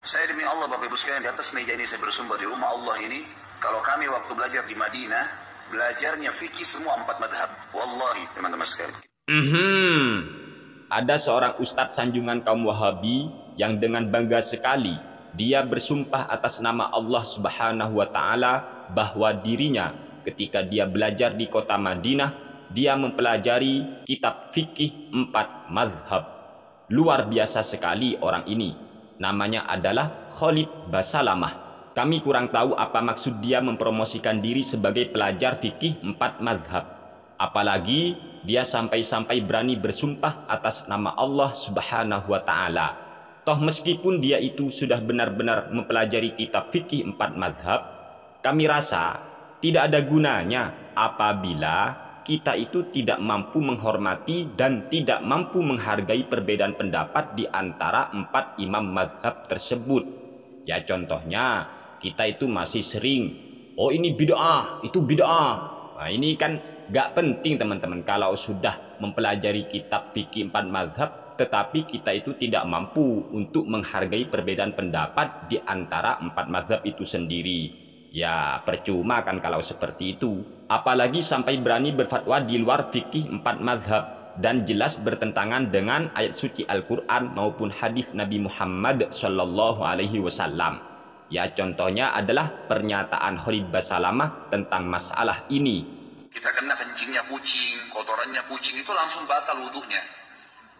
Saya demi Allah Bapak Ibu sekalian, di atas meja ini saya bersumpah, di rumah Allah ini, kalau kami waktu belajar di Madinah, belajarnya fikih semua 4 madhab. Wallahi teman-teman sekalian. Ada seorang ustadz sanjungan kaum Wahabi yang dengan bangga sekali dia bersumpah atas nama Allah Subhanahu wa taala bahwa dirinya ketika dia belajar di kota Madinah, dia mempelajari kitab fikih 4 mazhab. Luar biasa sekali orang ini. Namanya adalah Khalid Basalamah. Kami kurang tahu apa maksud dia mempromosikan diri sebagai pelajar fikih 4 mazhab. Apalagi dia sampai-sampai berani bersumpah atas nama Allah Subhanahu wa taala. Toh meskipun dia itu sudah benar-benar mempelajari kitab fikih 4 mazhab, kami rasa tidak ada gunanya apabila kita itu tidak mampu menghormati dan tidak mampu menghargai perbedaan pendapat di antara 4 imam mazhab tersebut. Ya contohnya, kita itu masih sering, oh ini bid'ah, itu bid'ah. Nah ini kan gak penting teman-teman kalau sudah mempelajari kitab fikih 4 mazhab, tetapi kita itu tidak mampu untuk menghargai perbedaan pendapat di antara 4 mazhab itu sendiri. Ya percuma kan kalau seperti itu. Apalagi sampai berani berfatwa di luar fikih 4 mazhab dan jelas bertentangan dengan ayat suci Al-Quran maupun hadis Nabi Muhammad Sallallahu Alaihi Wasallam. Ya contohnya adalah pernyataan Khalid Basalamah tentang masalah ini. Kita kena kencingnya kucing, kotorannya kucing itu langsung batal wudunya.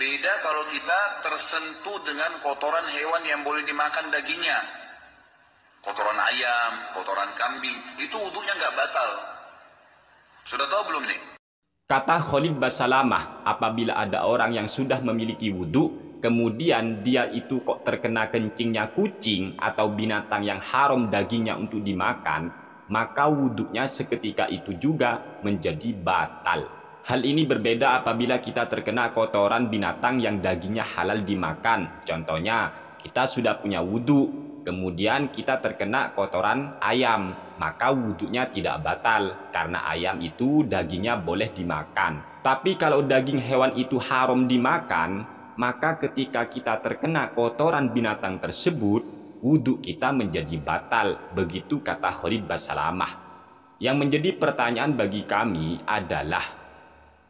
Beda kalau kita tersentuh dengan kotoran hewan yang boleh dimakan dagingnya. Kotoran ayam, kotoran kambing, itu wudunya nggak batal. Sudah tahu belum nih? Kata Khalid Basalamah, apabila ada orang yang sudah memiliki wudu, kemudian dia itu kok terkena kencingnya kucing atau binatang yang haram dagingnya untuk dimakan, maka wudunya seketika itu juga menjadi batal. Hal ini berbeda apabila kita terkena kotoran binatang yang dagingnya halal dimakan. Contohnya, kita sudah punya wudu, kemudian kita terkena kotoran ayam, maka wudhunya tidak batal karena ayam itu dagingnya boleh dimakan. Tapi kalau daging hewan itu haram dimakan, maka ketika kita terkena kotoran binatang tersebut, wudhu kita menjadi batal. Begitu kata Khalid Basalamah. Yang menjadi pertanyaan bagi kami adalah,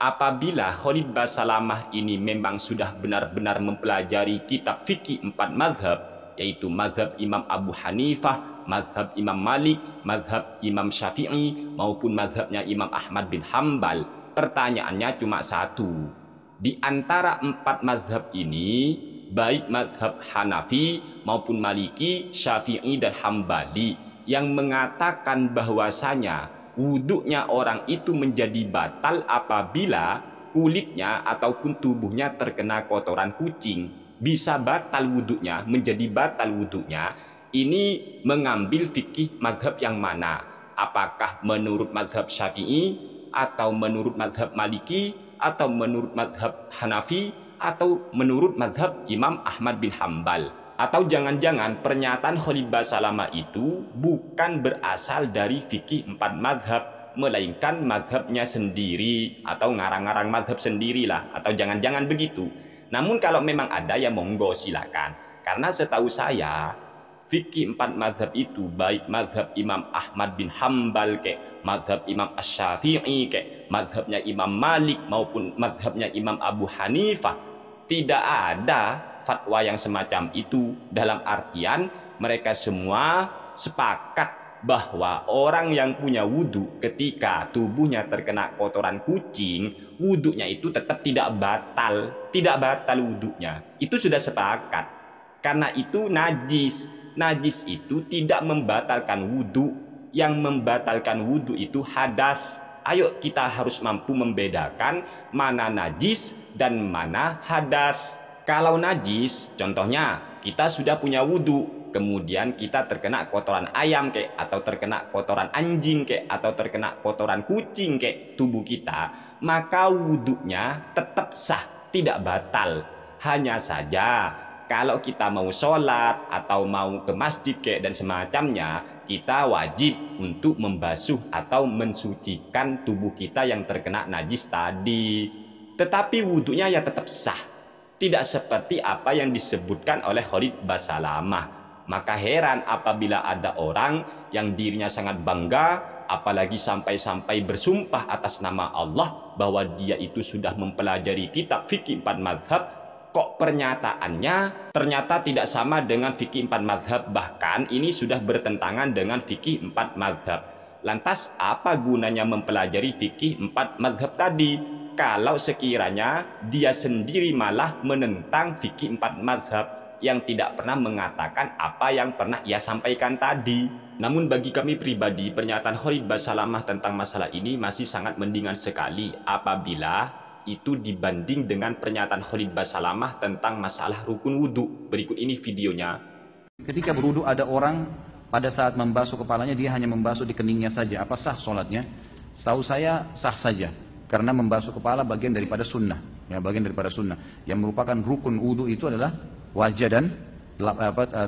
apabila Khalid Basalamah ini memang sudah benar-benar mempelajari kitab fikih 4 mazhab, yaitu mazhab Imam Abu Hanifah, mazhab Imam Malik, mazhab Imam Syafi'i, maupun mazhabnya Imam Ahmad bin Hambal. Pertanyaannya cuma satu. Di antara 4 mazhab ini, baik mazhab Hanafi maupun Maliki, Syafi'i, dan Hambali, yang mengatakan bahwasanya wudhunya orang itu menjadi batal apabila kulitnya ataupun tubuhnya terkena kotoran kucing, bisa batal wudhunya, menjadi batal wudhunya, ini mengambil fikih mazhab yang mana? Apakah menurut mazhab Syafi'i, atau menurut mazhab Maliki, atau menurut mazhab Hanafi, atau menurut mazhab Imam Ahmad bin Hambal? Atau jangan-jangan pernyataan Khalid Basalamah itu bukan berasal dari fikih 4 mazhab, melainkan mazhabnya sendiri, atau ngarang-ngarang mazhab sendirilah, atau jangan-jangan begitu. Namun kalau memang ada ya monggo silakan. Karena setahu saya fikih 4 mazhab itu, baik mazhab Imam Ahmad bin Hambal mazhab Imam Asy-Syafi'i mazhabnya Imam Malik maupun mazhabnya Imam Abu Hanifah, tidak ada fatwa yang semacam itu. Dalam artian mereka semua sepakat bahwa orang yang punya wudhu ketika tubuhnya terkena kotoran kucing, wudhunya itu tetap tidak batal wudhunya. Itu sudah sepakat. Karena itu najis itu tidak membatalkan wudhu. Yang membatalkan wudhu itu hadas. Ayo kita harus mampu membedakan mana najis dan mana hadas. Kalau najis, contohnya kita sudah punya wudhu, kemudian kita terkena kotoran ayam atau terkena kotoran anjing atau terkena kotoran kucing tubuh kita, maka wudhunya tetap sah, tidak batal. Hanya saja kalau kita mau sholat atau mau ke masjid dan semacamnya, kita wajib untuk membasuh atau mensucikan tubuh kita yang terkena najis tadi. Tetapi wudhunya ya tetap sah. Tidak seperti apa yang disebutkan oleh Khalid Basalamah. Maka heran apabila ada orang yang dirinya sangat bangga, apalagi sampai-sampai bersumpah atas nama Allah bahwa dia itu sudah mempelajari kitab fikih 4 mazhab, kok pernyataannya ternyata tidak sama dengan fikih 4 mazhab, bahkan ini sudah bertentangan dengan fikih 4 mazhab. Lantas apa gunanya mempelajari fikih 4 mazhab tadi kalau sekiranya dia sendiri malah menentang fikih 4 mazhab yang tidak pernah mengatakan apa yang pernah ia sampaikan tadi? Namun bagi kami pribadi, pernyataan Khalid Basalamah tentang masalah ini masih sangat mendingan sekali apabila itu dibanding dengan pernyataan Khalid Basalamah tentang masalah rukun wudhu. Berikut ini videonya. Ketika berwudhu ada orang pada saat membasuh kepalanya dia hanya membasuh di keningnya saja. Apa sah sholatnya? Setahu saya sah saja, karena membasuh kepala bagian daripada sunnah, ya, bagian daripada sunnah. Yang merupakan rukun wudhu itu adalah wajah dan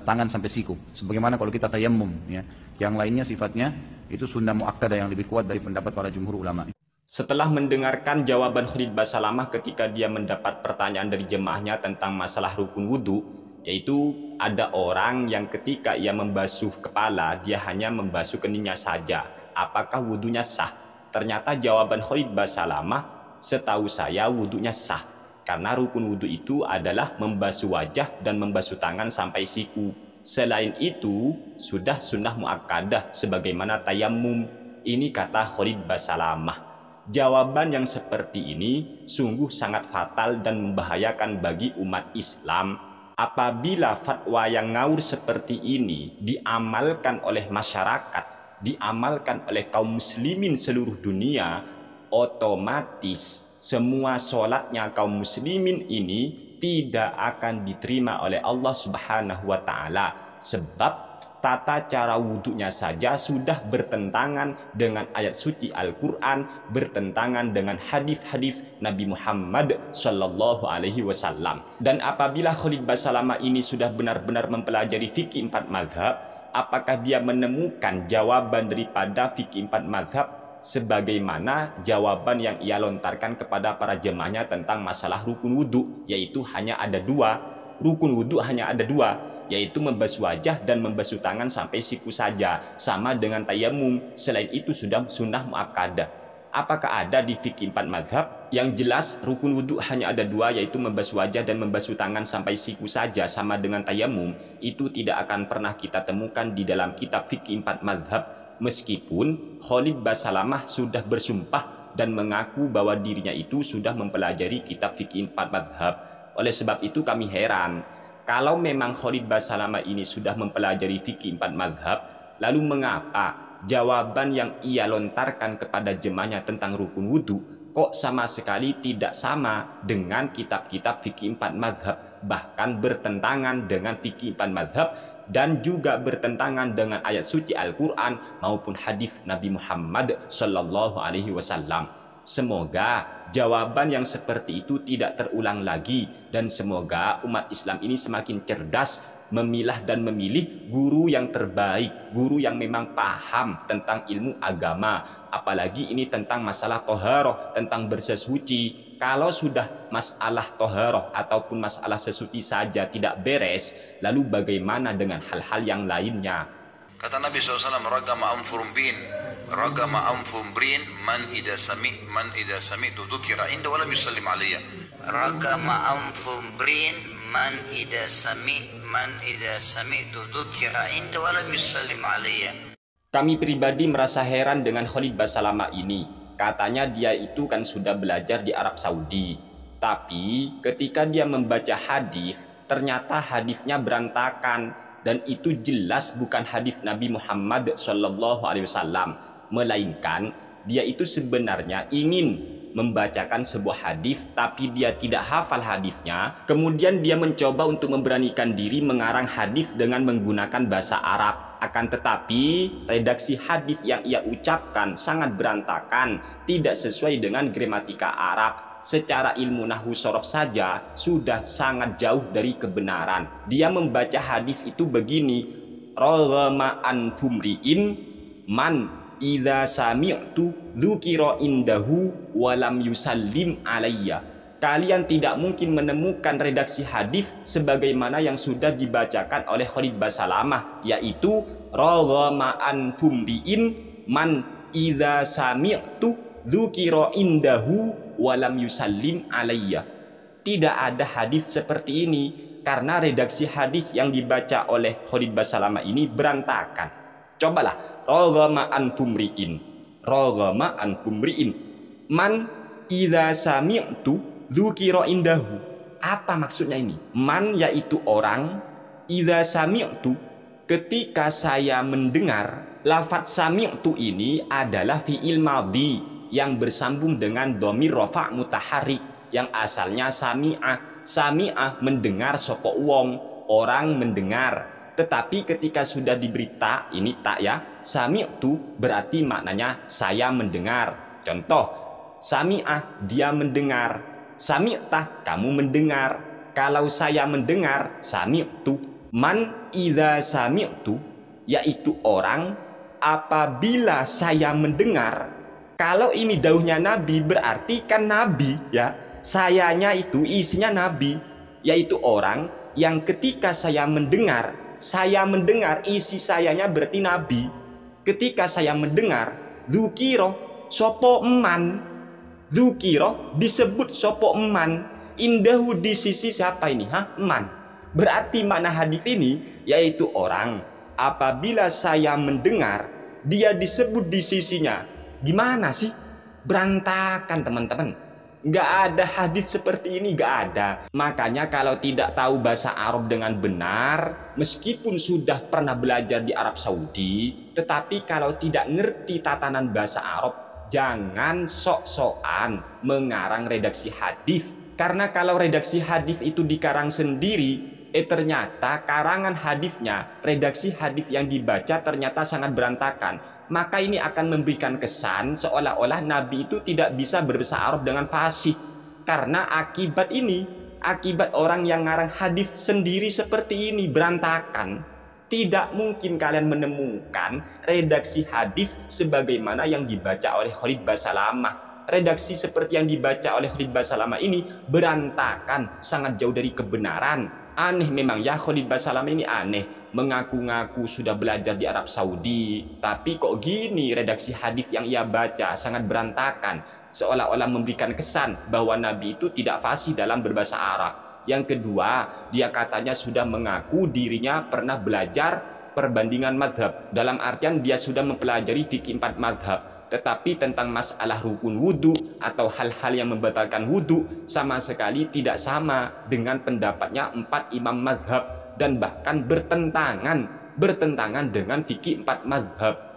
tangan sampai siku. Sebagaimana kalau kita tayammum, ya. Yang lainnya sifatnya itu sunnah muakkadah yang lebih kuat dari pendapat para jumhur ulama. Setelah mendengarkan jawaban Khalid Basalamah ketika dia mendapat pertanyaan dari jemaahnya tentang masalah rukun wudhu, yaitu ada orang yang ketika ia membasuh kepala dia hanya membasuh keningnya saja, apakah wudhunya sah? Ternyata jawaban Khalid Basalamah, setahu saya wudhunya sah, karena rukun wudhu itu adalah membasuh wajah dan membasuh tangan sampai siku. Selain itu sudah sunnah muakkadah sebagaimana tayammum. Ini kata Khalid Basalamah. Jawaban yang seperti ini sungguh sangat fatal dan membahayakan bagi umat Islam. Apabila fatwa yang ngawur seperti ini diamalkan oleh masyarakat, diamalkan oleh kaum muslimin seluruh dunia, otomatis semua sholatnya kaum muslimin ini tidak akan diterima oleh Allah Subhanahu wa Ta'ala, sebab tata cara wudhunya saja sudah bertentangan dengan ayat suci Al-Quran, bertentangan dengan hadis-hadis Nabi Muhammad Sallallahu Alaihi Wasallam. Dan apabila Khalid Basalamah ini sudah benar-benar mempelajari fikih 4 mazhab, apakah dia menemukan jawaban daripada fikih 4 mazhab sebagaimana jawaban yang ia lontarkan kepada para jemaahnya tentang masalah rukun wudhu, yaitu hanya ada 2. Rukun wudhu hanya ada 2, yaitu membasuh wajah dan membasuh tangan sampai siku saja, sama dengan tayammum. Selain itu sudah sunnah muakkadah. Apakah ada di fikih 4 mazhab? Yang jelas rukun wudhu hanya ada 2, yaitu membasuh wajah dan membasuh tangan sampai siku saja, sama dengan tayammum. Itu tidak akan pernah kita temukan di dalam kitab fikih 4 mazhab. Meskipun Khalid Basalamah sudah bersumpah dan mengaku bahwa dirinya itu sudah mempelajari kitab fikih 4 mazhab. Oleh sebab itu kami heran, kalau memang Khalid Basalamah ini sudah mempelajari fikih 4 mazhab, lalu mengapa jawaban yang ia lontarkan kepada jemaahnya tentang rukun wudhu kok sama sekali tidak sama dengan kitab-kitab fikih 4 mazhab, bahkan bertentangan dengan fikih 4 mazhab dan juga bertentangan dengan ayat suci Al-Quran maupun hadis Nabi Muhammad Sallallahu Alaihi Wasallam. Semoga jawaban yang seperti itu tidak terulang lagi, dan semoga umat Islam ini semakin cerdas memilah dan memilih guru yang terbaik, guru yang memang paham tentang ilmu agama, apalagi ini tentang masalah toharoh, tentang bersesuci. Kalau sudah masalah toharoh ataupun masalah sesuci saja tidak beres, lalu bagaimana dengan hal-hal yang lainnya? Kata Nabi SAW, ragama anfum bin, ragama anfum brin man idha sami'tu dhukira inda walam yusallim alaiya. Ragama anfum brin man idha sami'tu dhukira inda walam yusallim alaiya. Kami pribadi merasa heran dengan Khalid Basalamah ini. Katanya dia itu kan sudah belajar di Arab Saudi. Tapi ketika dia membaca hadis, ternyata hadisnya berantakan. Dan itu jelas bukan hadis Nabi Muhammad SAW. Melainkan dia itu sebenarnya ingin membacakan sebuah hadis, tapi dia tidak hafal hadisnya. Kemudian dia mencoba untuk memberanikan diri mengarang hadis dengan menggunakan bahasa Arab. Akan tetapi redaksi hadis yang ia ucapkan sangat berantakan, tidak sesuai dengan gramatika Arab. Secara ilmu nahwu sorof saja sudah sangat jauh dari kebenaran. Dia membaca hadis itu begini, ragama anfumriin man idza sami'tu dzukira indahu walam yusallim alayya. kalian tidak mungkin menemukan redaksi hadis sebagaimana yang sudah dibacakan oleh Khalid Basalamah, yaitu raghama an fumriin man idza sami'tu dzukira indahu walam yusallim alayya. Tidak ada hadis seperti ini karena redaksi hadis yang dibaca oleh Khalid Basalamah ini berantakan. Cobalah, raghama an fumriin, raghama an fumriin man idza sami'tu dzukira indahu. Apa maksudnya ini? Man yaitu orang, idza sami'tu ketika saya mendengar. Lafaz sami'tu ini adalah fi'il madhi yang bersambung dengan dhamir rafa' mutaharrik yang asalnya sami'ah. Sami'ah mendengar sapa wong, orang mendengar. Tetapi ketika sudah diberi ta, ini tak ya, sami'tu berarti maknanya saya mendengar. Contoh, sami'ah dia mendengar, sami'tah kamu mendengar. Kalau saya mendengar, sami'tu. Man idza sami'tu yaitu orang apabila saya mendengar. Kalau ini dauhnya Nabi berarti kan Nabi ya. Sayanya itu isinya Nabi, yaitu orang yang ketika saya mendengar isi sayanya berarti Nabi. Ketika saya mendengar dzukira sapa eman, dzukira disebut sapa eman, indahu di sisi siapa ini? Eman. Berarti makna hadis ini yaitu orang apabila saya mendengar dia disebut di sisinya. Gimana sih? Berantakan teman-teman. Nggak ada hadis seperti ini, nggak ada. Makanya kalau tidak tahu bahasa Arab dengan benar, meskipun sudah pernah belajar di Arab Saudi, tetapi kalau tidak ngerti tatanan bahasa Arab, jangan sok-sokan mengarang redaksi hadis. Karena kalau redaksi hadis itu dikarang sendiri, ternyata karangan hadisnya, redaksi hadis yang dibaca ternyata sangat berantakan. Maka ini akan memberikan kesan seolah-olah Nabi itu tidak bisa berbahasa Arab dengan fasih. Karena akibat ini, akibat orang yang ngarang hadis sendiri seperti ini berantakan. Tidak mungkin kalian menemukan redaksi hadis sebagaimana yang dibaca oleh Khalid Basalamah. Redaksi seperti yang dibaca oleh Khalid Basalamah ini berantakan, sangat jauh dari kebenaran. Aneh memang ya, Khalid Basalamah ini aneh. Mengaku-ngaku sudah belajar di Arab Saudi, tapi kok gini redaksi hadis yang ia baca sangat berantakan, seolah-olah memberikan kesan bahwa Nabi itu tidak fasih dalam berbahasa Arab. Yang kedua, dia katanya sudah mengaku dirinya pernah belajar perbandingan mazhab, dalam artian dia sudah mempelajari fikih 4 mazhab. Tetapi tentang masalah rukun wudhu atau hal-hal yang membatalkan wudhu sama sekali tidak sama dengan pendapatnya 4 imam mazhab, dan bahkan bertentangan dengan fikih 4 mazhab.